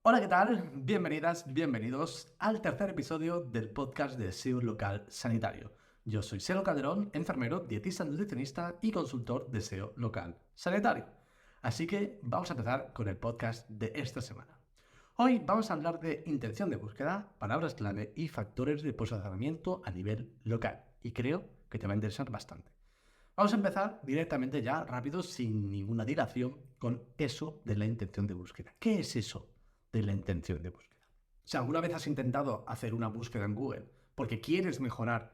Hola, ¿qué tal? Bienvenidas, bienvenidos al tercer episodio del podcast de SEO Local Sanitario. Yo soy Selo Calderón, enfermero, dietista nutricionista y consultor de SEO Local Sanitario. Así que vamos a empezar con el podcast de esta semana. Hoy vamos a hablar de intención de búsqueda, palabras clave y factores de posicionamiento a nivel local. Y creo que te va a interesar bastante. Vamos a empezar directamente ya, rápido, sin ninguna dilación, con eso de la intención de búsqueda. ¿Qué es eso de la intención de búsqueda? Si alguna vez has intentado hacer una búsqueda en Google porque quieres mejorar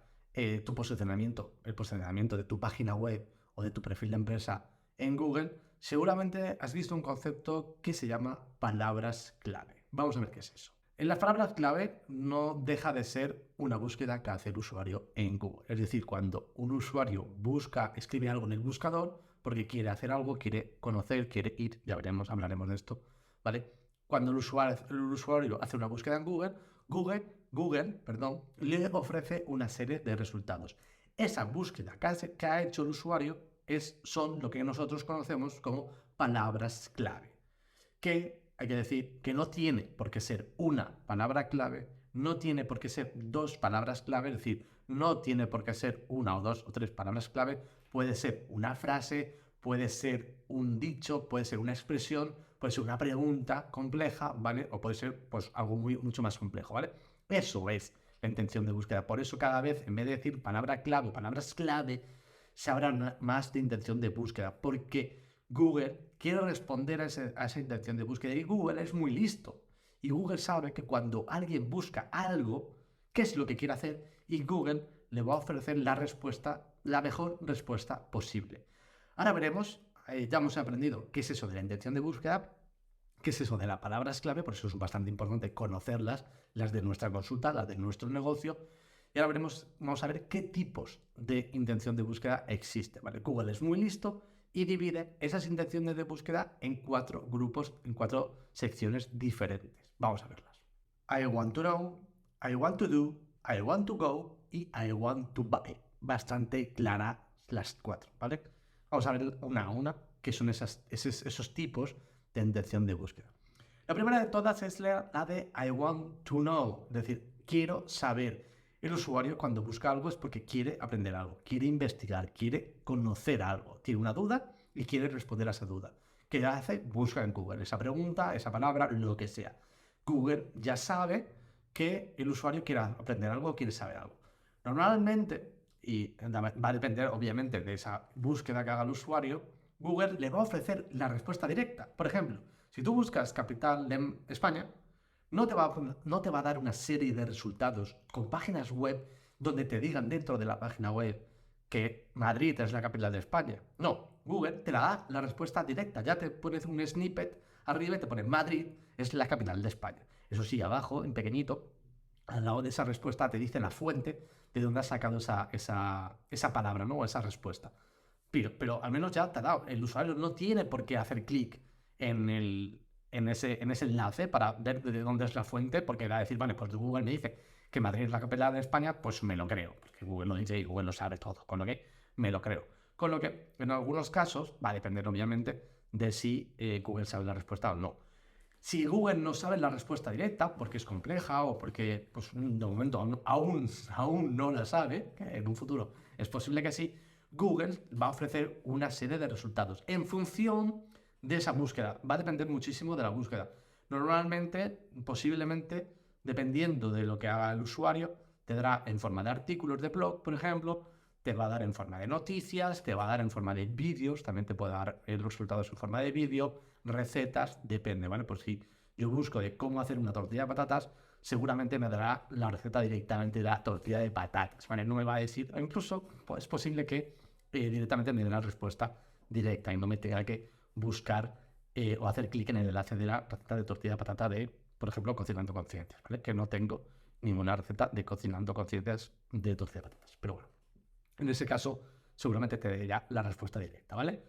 tu posicionamiento, el posicionamiento de tu página web o de tu perfil de empresa en Google, seguramente has visto un concepto que se llama palabras clave. Vamos a ver qué es eso. En las palabras clave no deja de ser una búsqueda que hace el usuario en Google. Es decir, cuando un usuario escribe algo en el buscador porque quiere hacer algo, quiere conocer, quiere ir, ya veremos, hablaremos de esto, ¿vale? Cuando el usuario hace una búsqueda en Google, le ofrece una serie de resultados. Esa búsqueda que ha hecho el usuario son lo que nosotros conocemos como palabras clave, que hay que decir que no tiene por qué ser una palabra clave, no tiene por qué ser dos palabras clave, es decir, no tiene por qué ser una o dos o tres palabras clave, puede ser una frase, puede ser un dicho, puede ser una expresión, puede ser una pregunta compleja, ¿vale? O puede ser pues algo mucho más complejo, ¿vale? Eso es la intención de búsqueda. Por eso cada vez, en vez de decir palabra clave o palabras clave, se habla más de intención de búsqueda, porque Google quiere responder a esa intención de búsqueda y Google es muy listo. Y Google sabe que cuando alguien busca algo, ¿qué es lo que quiere hacer? Y Google le va a ofrecer la respuesta, la mejor respuesta posible. Ahora veremos, ya hemos aprendido qué es eso de la intención de búsqueda, qué es eso de las palabras clave, por eso es bastante importante conocerlas, las de nuestra consulta, las de nuestro negocio. Y ahora vamos a ver qué tipos de intención de búsqueda existe, ¿vale? Google es muy listo y divide esas intenciones de búsqueda en 4 grupos, en 4 secciones diferentes. Vamos a verlas. I want to know, I want to do, I want to go y I want to buy. Bastante clara las 4, ¿vale? Vamos a ver una a una qué son esos tipos de intención de búsqueda. La primera de todas es la de I want to know, es decir, quiero saber. El usuario cuando busca algo es porque quiere aprender algo, quiere investigar, quiere conocer algo, tiene una duda y quiere responder a esa duda. ¿Qué hace? Busca en Google esa pregunta, esa palabra, lo que sea. Google ya sabe que el usuario quiere aprender algo, quiere saber algo. Normalmente, y va a depender obviamente de esa búsqueda que haga el usuario, Google le va a ofrecer la respuesta directa. Por ejemplo, si tú buscas capital de España, no te va a dar una serie de resultados con páginas web donde te digan dentro de la página web que Madrid es la capital de España. No, Google te da la respuesta directa. Ya te pones un snippet arriba y te pone Madrid es la capital de España. Eso sí, abajo, en pequeñito, al lado de esa respuesta te dice la fuente de donde has sacado esa palabra, ¿no? O esa respuesta. Pero al menos ya te ha dado. El usuario no tiene por qué hacer clic en ese enlace para ver de dónde es la fuente, porque va a decir, vale, pues Google me dice que Madrid es la capital de España, pues me lo creo, porque Google lo dice y Google lo sabe todo, con lo que me lo creo. Con lo que en algunos casos va a depender obviamente de si Google sabe la respuesta o no. Si Google no sabe la respuesta directa, porque es compleja o porque pues, de momento aún no la sabe, que en un futuro es posible que sí, Google va a ofrecer una serie de resultados en función de esa búsqueda. Va a depender muchísimo de la búsqueda. Normalmente, posiblemente, dependiendo de lo que haga el usuario, te dará en forma de artículos de blog, por ejemplo, te va a dar en forma de noticias, te va a dar en forma de vídeos, también te puede dar los resultados en forma de vídeo, recetas, depende, ¿vale? Pues si yo busco de cómo hacer una tortilla de patatas, seguramente me dará la receta directamente de la tortilla de patatas, ¿vale? No me va a decir, incluso pues, es posible que directamente me dé la respuesta directa y no me tenga que buscar o hacer clic en el enlace de la receta de tortilla de patata de, por ejemplo, Cocinando Conciencias, ¿vale? Que no tengo ninguna receta de Cocinando Conciencias de tortilla de patatas, pero bueno. En ese caso, seguramente te dé ya la respuesta directa, ¿vale?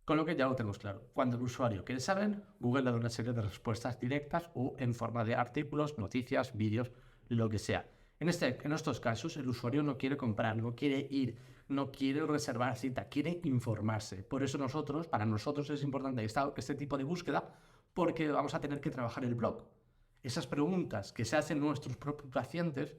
Con lo que ya lo tenemos claro. Cuando el usuario quiere saber, Google le da una serie de respuestas directas o en forma de artículos, noticias, vídeos, lo que sea. En estos casos, el usuario no quiere comprar, no quiere ir, no quiere reservar cita, quiere informarse. Por eso para nosotros es importante este tipo de búsqueda, porque vamos a tener que trabajar el blog. Esas preguntas que se hacen nuestros propios pacientes,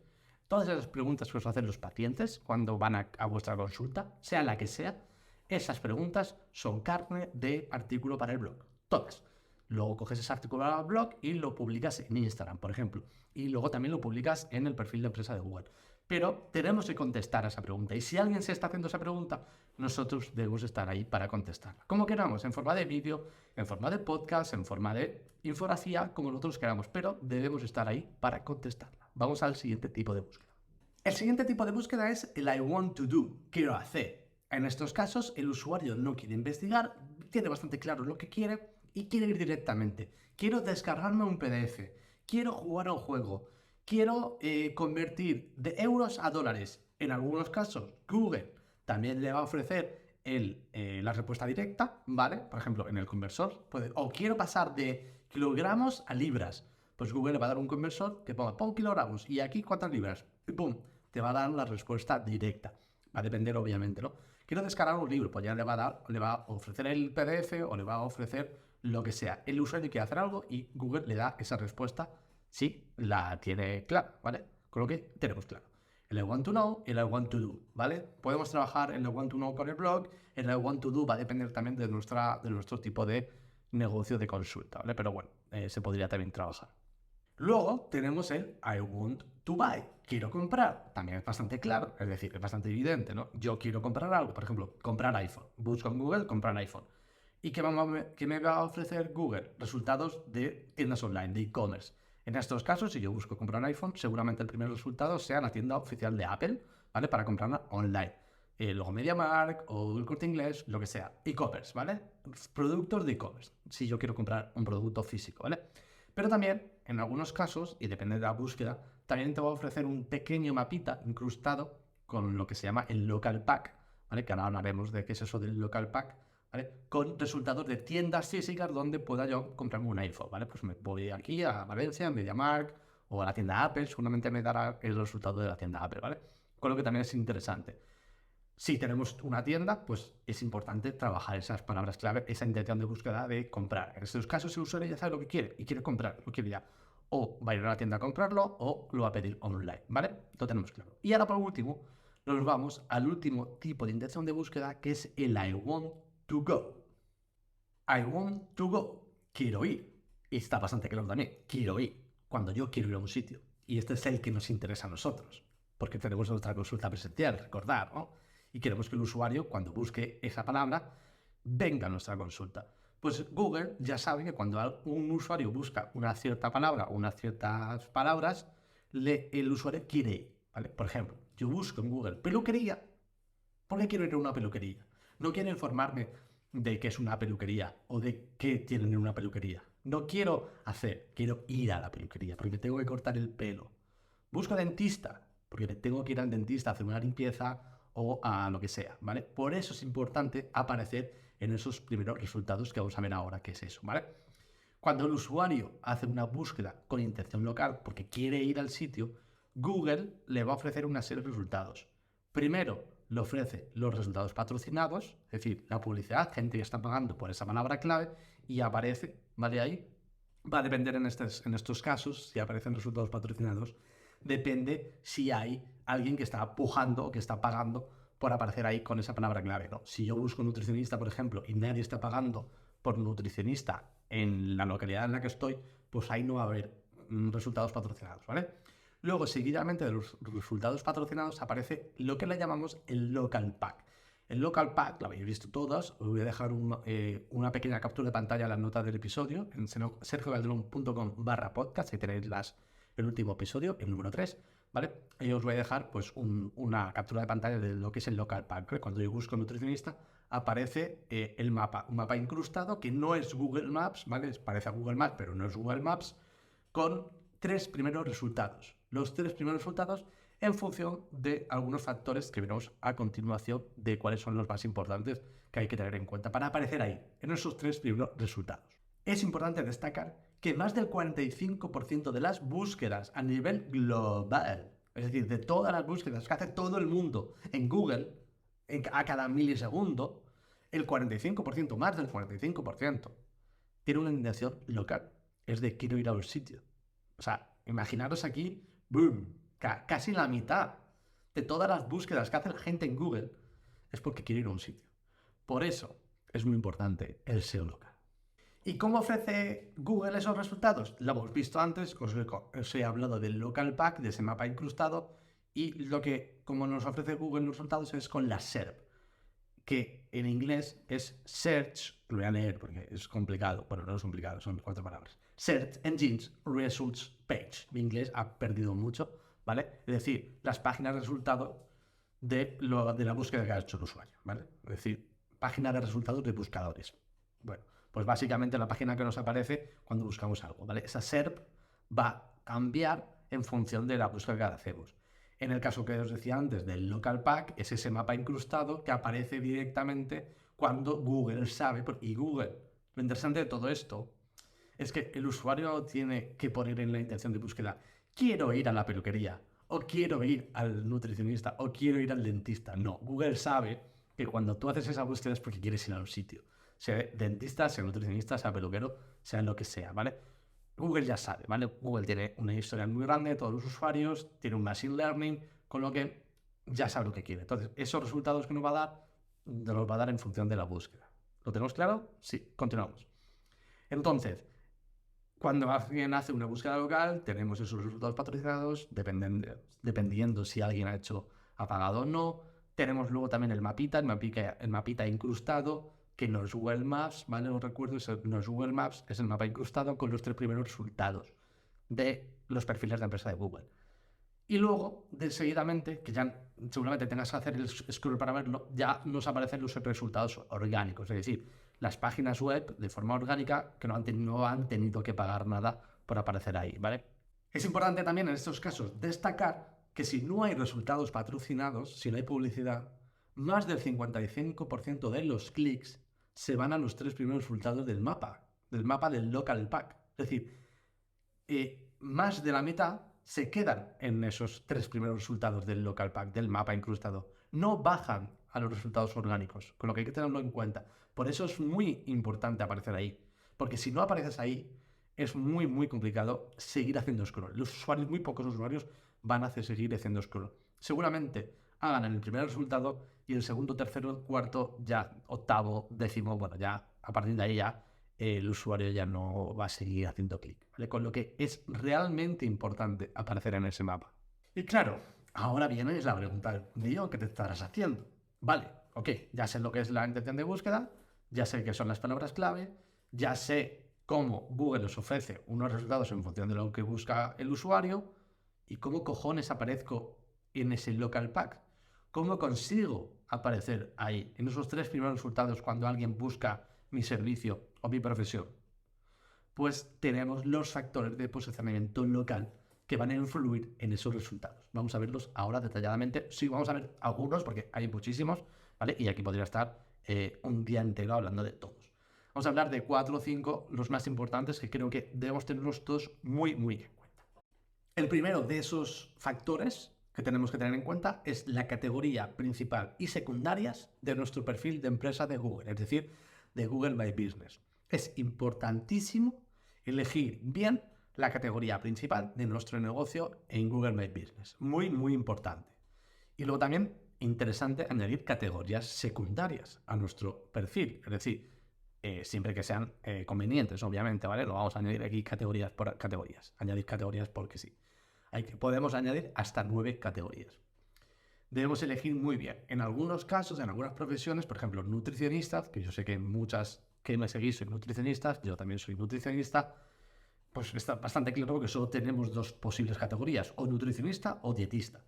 todas esas preguntas que os hacen los pacientes cuando van a vuestra consulta, sea la que sea, esas preguntas son carne de artículo para el blog. Todas. Luego coges ese artículo para el blog y lo publicas en Instagram, por ejemplo. Y luego también lo publicas en el perfil de empresa de Google. Pero tenemos que contestar a esa pregunta. Y si alguien se está haciendo esa pregunta, nosotros debemos estar ahí para contestarla. Como queramos, en forma de vídeo, en forma de podcast, en forma de infografía, como nosotros queramos. Pero debemos estar ahí para contestarla. Vamos al siguiente tipo de búsqueda. El siguiente tipo de búsqueda es el I want to do, quiero hacer. En estos casos, el usuario no quiere investigar, tiene bastante claro lo que quiere y quiere ir directamente. Quiero descargarme un PDF, quiero jugar a un juego, quiero convertir de euros a dólares. En algunos casos, Google también le va a ofrecer la respuesta directa, ¿vale? Por ejemplo, en el conversor, o quiero pasar de kilogramos a libras. Pues Google le va a dar un conversor que ponga pon kilogramos y aquí cuántas libras. Y pum, te va a dar la respuesta directa. Va a depender, obviamente, ¿no? Quiero descargar un libro, pues ya le va a ofrecer el PDF o le va a ofrecer lo que sea. El usuario quiere hacer algo y Google le da esa respuesta si la tiene clara, ¿vale? Con lo que tenemos claro. El I want to know y el I want to do, ¿vale? Podemos trabajar en el I want to know con el blog, el I want to do va a depender también de nuestro tipo de negocio de consulta, ¿vale? Pero bueno, se podría también trabajar. Luego tenemos el I want to buy, quiero comprar. También es bastante claro, es decir, es bastante evidente, ¿no? Yo quiero comprar algo, por ejemplo, comprar iPhone. Busco en Google, comprar iPhone. ¿Y qué me va a ofrecer Google? Resultados de tiendas online, de e-commerce. En estos casos, si yo busco comprar un iPhone, seguramente el primer resultado sea la tienda oficial de Apple, ¿vale? Para comprarla online. Luego MediaMarkt o el Corte Inglés, lo que sea. E-commerce, ¿vale? Productos de e-commerce. Si yo quiero comprar un producto físico, ¿vale? Pero también, en algunos casos, y depende de la búsqueda, también te va a ofrecer un pequeño mapita incrustado con lo que se llama el local pack, ¿vale? Que ahora hablaremos de qué es eso del local pack, ¿vale? Con resultados de tiendas físicas donde pueda yo comprarme un iPhone, ¿vale? Pues me voy aquí a Valencia, a MediaMarkt o a la tienda Apple, seguramente me dará el resultado de la tienda Apple, ¿vale? Con lo que también es interesante. Si tenemos una tienda, pues es importante trabajar esas palabras clave, esa intención de búsqueda de comprar. En estos casos, el usuario ya sabe lo que quiere y quiere comprar, lo quiere ya. O va a ir a la tienda a comprarlo o lo va a pedir online, ¿vale? Lo tenemos claro. Y ahora, por último, nos vamos al último tipo de intención de búsqueda, que es el I want to go. I want to go. Quiero ir. Y está bastante claro también. Quiero ir. Cuando yo quiero ir a un sitio. Y este es el que nos interesa a nosotros. Porque tenemos nuestra consulta presencial, recordar, ¿no? Y queremos que el usuario, cuando busque esa palabra, venga a nuestra consulta. Pues Google ya sabe que cuando un usuario busca una cierta palabra o unas ciertas palabras, el usuario quiere ir, ¿vale? Por ejemplo, yo busco en Google peluquería. ¿Por qué quiero ir a una peluquería? No quiero informarme de qué es una peluquería o de qué tienen en una peluquería. No quiero quiero ir a la peluquería porque me tengo que cortar el pelo. Busco dentista porque tengo que ir al dentista a hacer una limpieza o a lo que sea, ¿vale? Por eso es importante aparecer en esos primeros resultados que vamos a ver ahora qué es eso, ¿vale? Cuando el usuario hace una búsqueda con intención local porque quiere ir al sitio, Google le va a ofrecer una serie de resultados. Primero, le ofrece los resultados patrocinados, es decir, la publicidad, gente que está pagando por esa palabra clave y aparece, ¿vale? Ahí va a depender en estos casos, si aparecen resultados patrocinados, depende si hay alguien que está pujando o que está pagando por aparecer ahí con esa palabra clave, ¿no? Si yo busco nutricionista, por ejemplo, y nadie está pagando por nutricionista en la localidad en la que estoy, pues ahí no va a haber resultados patrocinados, ¿vale? Luego, seguidamente de los resultados patrocinados, aparece lo que le llamamos el local pack. El local pack, lo habéis visto todos, os voy a dejar una pequeña captura de pantalla en las notas del episodio en sergiocalderón.com/podcast, ahí tenéis el último episodio, el número 3, ¿vale? Y os voy a dejar pues una captura de pantalla de lo que es el local pack, ¿vale? Cuando yo busco nutricionista, aparece el mapa, un mapa incrustado que no es Google Maps, ¿vale? Parece a Google Maps, pero no es Google Maps, con 3 primeros resultados. Los 3 primeros resultados en función de algunos factores que veremos a continuación de cuáles son los más importantes que hay que tener en cuenta para aparecer ahí, en esos 3 primeros resultados. Es importante destacar que más del 45% de las búsquedas a nivel global, es decir, de todas las búsquedas que hace todo el mundo en Google a cada milisegundo, el 45%, más del 45%, tiene una intención local. Es de quiero ir a un sitio. O sea, imaginaros aquí, boom, casi la mitad de todas las búsquedas que hace la gente en Google es porque quiere ir a un sitio. Por eso es muy importante el SEO local. ¿Y cómo ofrece Google esos resultados? Lo hemos visto antes, os he hablado del local pack, de ese mapa incrustado, y como nos ofrece Google los resultados es con la SERP, que en inglés es Search, lo voy a leer porque es complicado, bueno, no es complicado, son 4 palabras. Search Engines Results Page. Mi inglés ha perdido mucho, ¿vale? Es decir, las páginas de resultado de la búsqueda que ha hecho el usuario, ¿vale? Es decir, página de resultados de buscadores. Bueno, pues básicamente la página que nos aparece cuando buscamos algo, ¿vale? Esa SERP va a cambiar en función de la búsqueda que hacemos. En el caso que os decía antes del local pack, es ese mapa incrustado que aparece directamente cuando Google sabe, y Google, lo interesante de todo esto es que el usuario tiene que poner en la intención de búsqueda, quiero ir a la peluquería, o quiero ir al nutricionista, o quiero ir al dentista. No, Google sabe que cuando tú haces esa búsqueda es porque quieres ir a un sitio. Sea dentista, sea nutricionista, sea peluquero, sea lo que sea, ¿vale? Google ya sabe, ¿vale? Google tiene una historia muy grande de todos los usuarios, tiene un machine learning, con lo que ya sabe lo que quiere. Entonces, esos resultados que nos va a dar, nos los va a dar en función de la búsqueda. ¿Lo tenemos claro? Sí, continuamos. Entonces, cuando alguien hace una búsqueda local, tenemos esos resultados patrocinados, dependiendo si alguien ha pagado o no. Tenemos luego también el mapita incrustado, que no es Google Maps, ¿vale? Os recuerdo, no es Google Maps, es el mapa incrustado con los 3 primeros resultados de los perfiles de empresa de Google. Y luego, seguidamente, que ya seguramente tengas que hacer el scroll para verlo, ya nos aparecen los resultados orgánicos, es decir, las páginas web de forma orgánica que no han tenido que pagar nada por aparecer ahí, ¿vale? Es importante también en estos casos destacar que si no hay resultados patrocinados, si no hay publicidad, más del 55% de los clics se van a los 3 primeros resultados del mapa del local pack. Es decir, más de la mitad se quedan en esos 3 primeros resultados del local pack, del mapa incrustado. No bajan a los resultados orgánicos, con lo que hay que tenerlo en cuenta. Por eso es muy importante aparecer ahí. Porque si no apareces ahí, es muy, muy complicado seguir haciendo scroll. Muy pocos usuarios van a seguir haciendo scroll. Seguramente hagan el primer resultado y el segundo, tercero, cuarto, ya octavo, décimo, bueno, ya a partir de ahí ya el usuario ya no va a seguir haciendo clic, ¿vale? Con lo que es realmente importante aparecer en ese mapa. Y claro, ahora viene la pregunta del millón que te estarás haciendo. Vale, ok, ya sé lo que es la intención de búsqueda, ya sé qué son las palabras clave, ya sé cómo Google nos ofrece unos resultados en función de lo que busca el usuario y cómo cojones aparezco en ese local pack. ¿Cómo consigo aparecer ahí, en esos 3 primeros resultados cuando alguien busca mi servicio o mi profesión? Pues tenemos los factores de posicionamiento local que van a influir en esos resultados. Vamos a verlos ahora detalladamente. Sí, vamos a ver algunos porque hay muchísimos, ¿vale? Y aquí podría estar un día entero hablando de todos. Vamos a hablar de 4 o 5, los más importantes, que creo que debemos tenerlos todos muy, muy en cuenta. El primero de esos factores que tenemos que tener en cuenta es la categoría principal y secundarias de nuestro perfil de empresa de Google, es decir, de Google My Business. Es importantísimo elegir bien la categoría principal de nuestro negocio en Google My Business. Muy, muy importante. Y luego también interesante añadir categorías secundarias a nuestro perfil, es decir, siempre que sean convenientes, obviamente, ¿vale? Lo vamos a añadir aquí categorías por categorías. Añadir categorías porque sí. Podemos añadir hasta 9 categorías. Debemos elegir muy bien. En algunos casos, en algunas profesiones, por ejemplo, nutricionistas, que yo sé que muchas que me seguís sois nutricionistas, yo también soy nutricionista, pues está bastante claro que solo tenemos 2 posibles categorías, o nutricionista o dietista.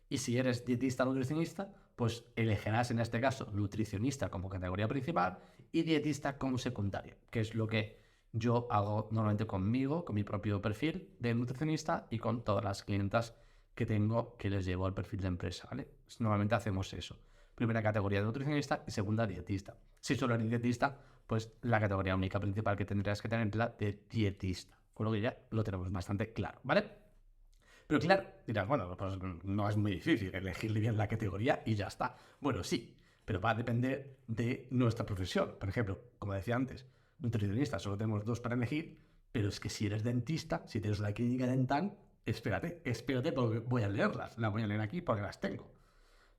Y si eres dietista o nutricionista, pues elegirás en este caso nutricionista como categoría principal y dietista como secundaria, que es lo que yo hago normalmente conmigo, con mi propio perfil de nutricionista y con todas las clientas que tengo que les llevo al perfil de empresa, ¿vale? Normalmente hacemos eso. Primera categoría de nutricionista y segunda dietista. Si solo eres dietista, pues la categoría única principal que tendrías que tener es la de dietista. Con lo que ya lo tenemos bastante claro, ¿vale? Pero claro, dirás, bueno, pues no es muy difícil elegir bien la categoría y ya está. Bueno, sí, pero va a depender de nuestra profesión. Por ejemplo, como decía antes, nutricionista solo tenemos 2 para elegir, Pero es que si eres dentista, si tienes la clínica dental, espérate porque voy a leerlas. Las voy a leer aquí porque las tengo.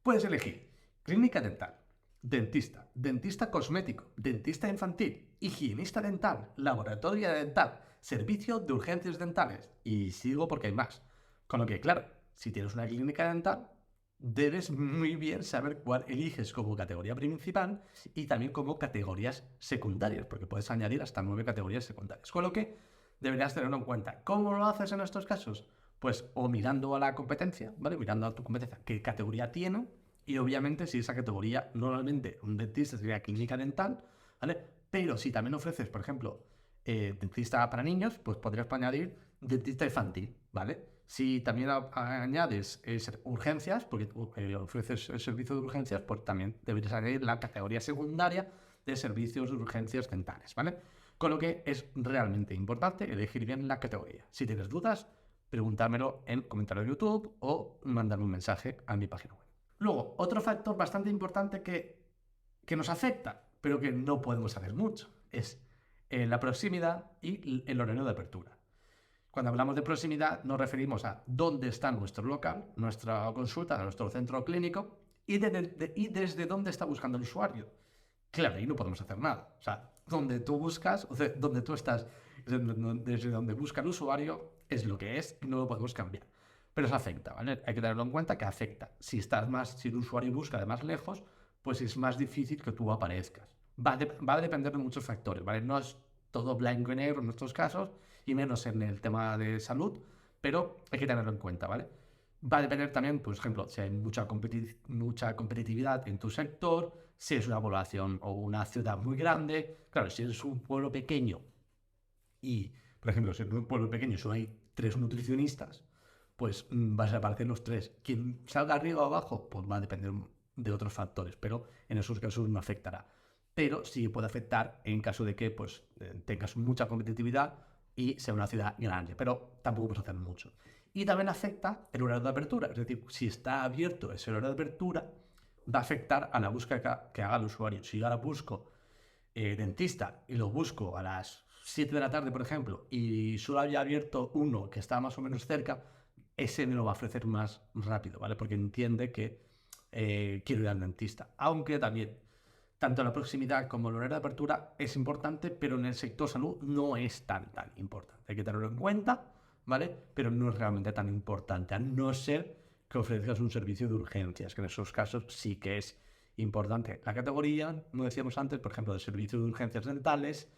Puedes elegir clínica dental, dentista, dentista cosmético, dentista infantil, higienista dental, laboratorio dental, servicio de urgencias dentales. Y sigo porque hay más. Con lo que, claro, si tienes una clínica dental, debes muy bien saber cuál eliges como categoría principal y también como categorías secundarias, porque puedes añadir hasta 9 categorías secundarias. Con lo que deberías tenerlo en cuenta. ¿Cómo lo haces en estos casos? Pues o mirando a la competencia, ¿vale? Mirando a tu competencia, qué categoría tiene, y obviamente si esa categoría, normalmente un dentista sería clínica dental, ¿vale? Pero si también ofreces, por ejemplo, dentista para niños, pues podrías añadir dentista infantil, ¿vale? Si también añades urgencias, porque ofreces el servicio de urgencias, pues también deberías añadir la categoría secundaria de servicios de urgencias dentales, ¿vale? Con lo que es realmente importante elegir bien la categoría. Si tienes dudas, pregúntamelo en comentarios de YouTube o mandarme un mensaje a mi página web. Luego, otro factor bastante importante que nos afecta, pero que no podemos hacer mucho, es la proximidad y el horario de apertura. Cuando hablamos de proximidad nos referimos a dónde está nuestro local, nuestra consulta, nuestro centro clínico y desde dónde está buscando el usuario. Claro, ahí no podemos hacer nada. O sea, donde tú buscas, o sea, donde tú estás, desde donde busca el usuario, es lo que es y no lo podemos cambiar. Pero eso afecta, ¿vale? Hay que tenerlo en cuenta que afecta. Si el usuario busca de más lejos, pues es más difícil que tú aparezcas. Va a depender de muchos factores, ¿vale? No es todo blanco y negro en estos casos, y menos en el tema de salud, pero hay que tenerlo en cuenta, ¿vale? Va a depender también, por ejemplo, si hay mucha competitividad en tu sector, si es una población o una ciudad muy grande. Claro, si es un pueblo pequeño y, por ejemplo, si en un pueblo pequeño solo hay 3 nutricionistas, pues vas a aparecer los 3. Quien salga arriba o abajo, pues va a depender de otros factores, pero en esos casos no afectará. Pero sí puede afectar en caso de que pues, tengas mucha competitividad y sea una ciudad grande, pero tampoco puedes hacer mucho. Y también afecta el horario de apertura, es decir, si está abierto ese horario de apertura, va a afectar a la búsqueda que haga el usuario. Si yo ahora busco dentista y lo busco a las 7 de la tarde, por ejemplo, y solo haya abierto uno que está más o menos cerca, ese me lo va a ofrecer más rápido, ¿vale? Porque entiende que quiero ir al dentista. Aunque también, tanto la proximidad como el horario de apertura es importante, pero en el sector salud no es tan importante. Hay que tenerlo en cuenta, ¿vale? Pero no es realmente tan importante, a no ser que ofrezcas un servicio de urgencias, que en esos casos sí que es importante. La categoría, como decíamos antes, por ejemplo, de servicio de urgencias dentales,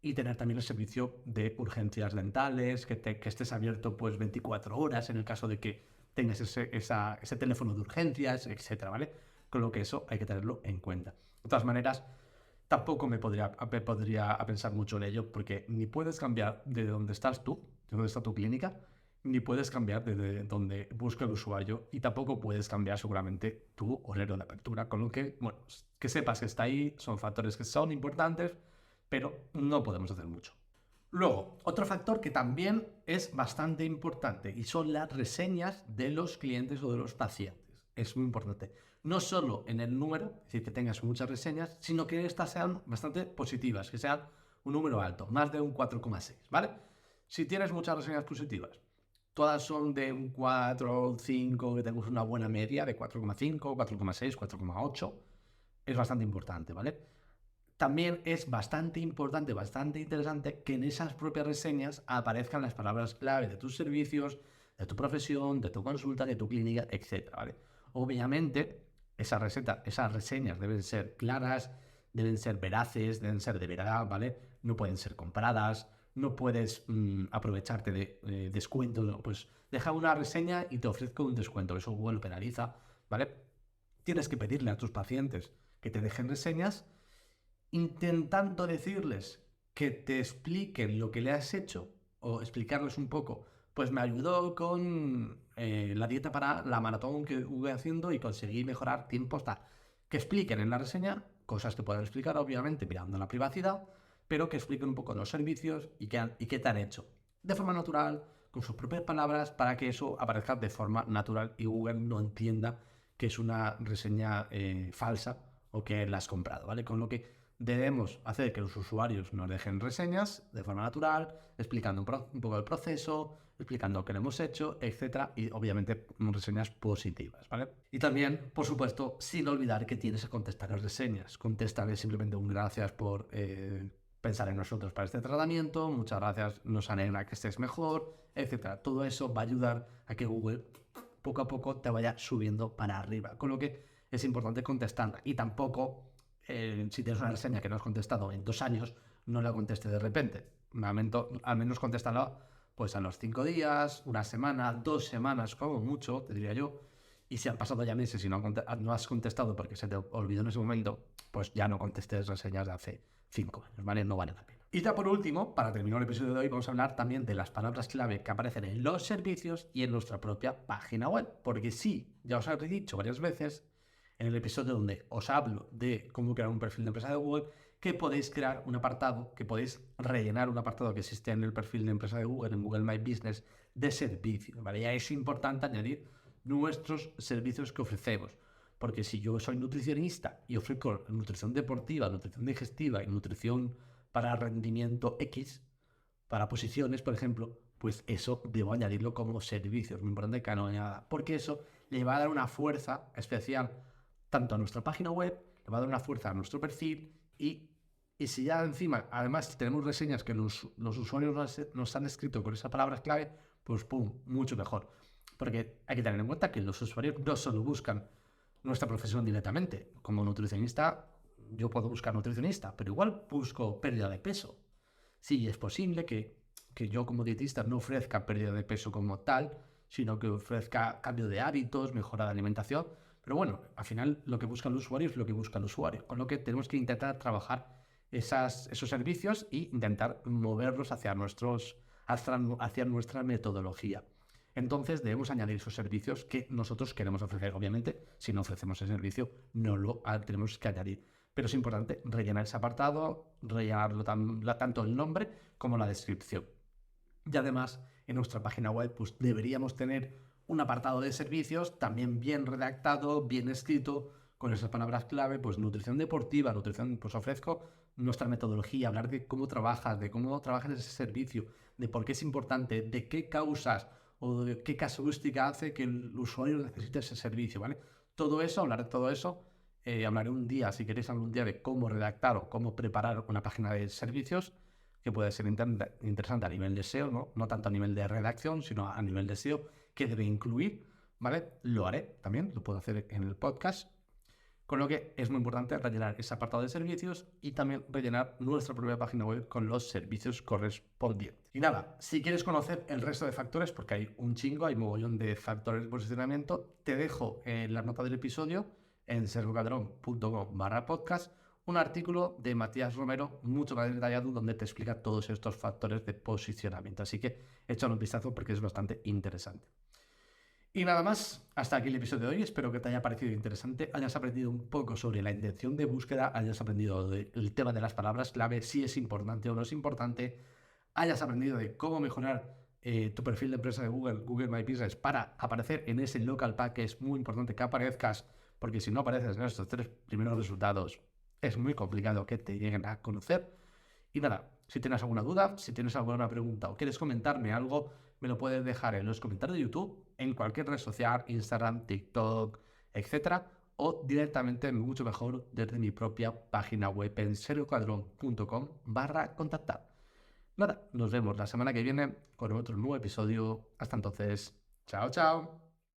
y tener también el servicio de urgencias dentales, que estés abierto pues 24 horas en el caso de que tengas ese teléfono de urgencias, etcétera, ¿vale? Con lo que eso hay que tenerlo en cuenta. De todas maneras, tampoco me podría pensar mucho en ello, porque ni puedes cambiar de dónde estás tú, de dónde está tu clínica, ni puedes cambiar de donde busca el usuario, y tampoco puedes cambiar seguramente tu horario de apertura, con lo que, bueno, que sepas que está ahí, son factores que son importantes, pero no podemos hacer mucho. Luego, otro factor que también es bastante importante y son las reseñas de los clientes o de los pacientes. Es muy importante. No solo en el número, es decir, que tengas muchas reseñas, sino que estas sean bastante positivas, que sean un número alto, más de un 4,6, ¿vale? Si tienes muchas reseñas positivas, todas son de un 4 o 5, que tenemos una buena media de 4,5, 4,6, 4,8, es bastante importante, ¿vale? También es bastante importante, bastante interesante que en esas propias reseñas aparezcan las palabras clave de tus servicios, de tu profesión, de tu consulta, de tu clínica, etcétera, ¿vale? Obviamente, esas reseñas deben ser claras, deben ser veraces, deben ser de verdad, ¿vale? No pueden ser compradas, no puedes aprovecharte de descuentos, ¿no? Pues deja una reseña y te ofrezco un descuento, eso Google penaliza, ¿vale? Tienes que pedirle a tus pacientes que te dejen reseñas intentando decirles que te expliquen lo que le has hecho o explicarles un poco, pues me ayudó con la dieta para la maratón que voy haciendo y conseguí mejorar tiempos, tal. Que expliquen en la reseña cosas que puedan explicar, obviamente, mirando la privacidad, pero que expliquen un poco los servicios y qué te han hecho. De forma natural, con sus propias palabras, para que eso aparezca de forma natural y Google no entienda que es una reseña falsa o que la has comprado, ¿vale? Con lo que Debemos hacer que los usuarios nos dejen reseñas de forma natural, explicando un poco el proceso, explicando qué le hemos hecho, etcétera, y obviamente reseñas positivas, ¿vale? Y también, por supuesto, sin olvidar que tienes que contestar las reseñas. Contestarles simplemente un gracias por pensar en nosotros para este tratamiento, muchas gracias, nos alegra que estés mejor, etcétera. Todo eso va a ayudar a que Google poco a poco te vaya subiendo para arriba, con lo que es importante contestarla. Y tampoco, si tienes una reseña que no has contestado en 2 años, no la contestes de repente. Al menos contéstala pues a los 5 días, una semana, 2 semanas, como mucho, te diría yo. Y si han pasado ya meses y no has contestado porque se te olvidó en ese momento, pues ya no contestes reseñas de hace 5 años, ¿vale? No vale la pena. Y ya por último, para terminar el episodio de hoy, vamos a hablar también de las palabras clave que aparecen en los servicios y en nuestra propia página web. Porque sí, ya os he dicho varias veces en el episodio donde os hablo de cómo crear un perfil de empresa de Google, que podéis crear un apartado, que podéis rellenar un apartado que existe en el perfil de empresa de Google, en Google My Business, de servicio, ¿vale? Ya es importante añadir nuestros servicios que ofrecemos. Porque si yo soy nutricionista y ofrezco nutrición deportiva, nutrición digestiva y nutrición para rendimiento X, para posiciones, por ejemplo, pues eso debo añadirlo como servicio. Es muy importante que no añada, porque eso le va a dar una fuerza especial tanto a nuestra página web, le va a dar una fuerza a nuestro perfil y si ya encima, además, tenemos reseñas que los usuarios nos han escrito con esas palabras clave, pues pum, mucho mejor. Porque hay que tener en cuenta que los usuarios no solo buscan nuestra profesión directamente. Como nutricionista, yo puedo buscar nutricionista, pero igual busco pérdida de peso. Sí, es posible que yo como dietista no ofrezca pérdida de peso como tal, sino que ofrezca cambio de hábitos, mejora de alimentación. Pero bueno, al final lo que busca el usuario es lo que busca el usuario. Con lo que tenemos que intentar trabajar esos servicios e intentar moverlos hacia nuestra metodología. Entonces debemos añadir esos servicios que nosotros queremos ofrecer. Obviamente, si no ofrecemos ese servicio, no lo tenemos que añadir. Pero es importante rellenar ese apartado, rellenarlo tanto el nombre como la descripción. Y además, en nuestra página web pues deberíamos tener un apartado de servicios también bien redactado, bien escrito, con esas palabras clave, pues nutrición deportiva, nutrición, pues ofrezco nuestra metodología, hablar de cómo trabajas ese servicio, de por qué es importante, de qué causas o de qué casuística hace que el usuario necesite ese servicio, ¿vale? Todo eso, hablar de todo eso, hablaré un día, si queréis algún día, de cómo redactar o cómo preparar una página de servicios, que puede ser interesante a nivel de SEO, ¿no? No tanto a nivel de redacción, sino a nivel de SEO, que debe incluir, ¿vale? Lo haré también, lo puedo hacer en el podcast. Con lo que es muy importante rellenar ese apartado de servicios y también rellenar nuestra propia página web con los servicios correspondientes. Y nada, si quieres conocer el resto de factores, porque hay un chingo, hay mogollón de factores de posicionamiento, te dejo en la nota del episodio en sergocadrón.com/podcast un artículo de Matías Romero mucho más detallado donde te explica todos estos factores de posicionamiento. Así que échale un vistazo porque es bastante interesante. Y nada más, hasta aquí el episodio de hoy. Espero que te haya parecido interesante, hayas aprendido un poco sobre la intención de búsqueda, hayas aprendido el tema de las palabras clave, si es importante o no es importante, hayas aprendido de cómo mejorar tu perfil de empresa de Google My Business, para aparecer en ese local pack, que es muy importante que aparezcas, porque si no apareces en estos 3 primeros resultados, es muy complicado que te lleguen a conocer. Y nada, si tienes alguna duda, si tienes alguna pregunta o quieres comentarme algo, me lo puedes dejar en los comentarios de YouTube, en cualquier red social, Instagram, TikTok, etcétera, o directamente, mucho mejor, desde mi propia página web en sergocadrón.com/contactar. Nada, nos vemos la semana que viene con otro nuevo episodio. Hasta entonces, chao, chao.